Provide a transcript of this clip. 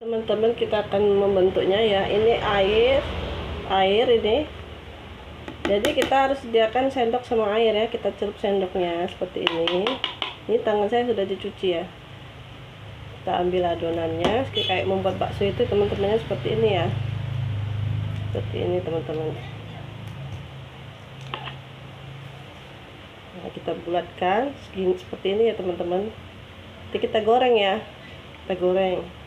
Teman-teman, kita akan membentuknya ya. Ini air ini. Jadi kita harus sediakan sendok sama air ya. Kita celup sendoknya seperti ini. Ini tangan saya sudah dicuci ya. Kita ambil adonannya, kayak membuat bakso itu teman-temannya seperti ini ya. Seperti ini teman-teman. Nah, kita bulatkan segini seperti ini ya teman-teman. Nanti kita goreng ya. Kita goreng.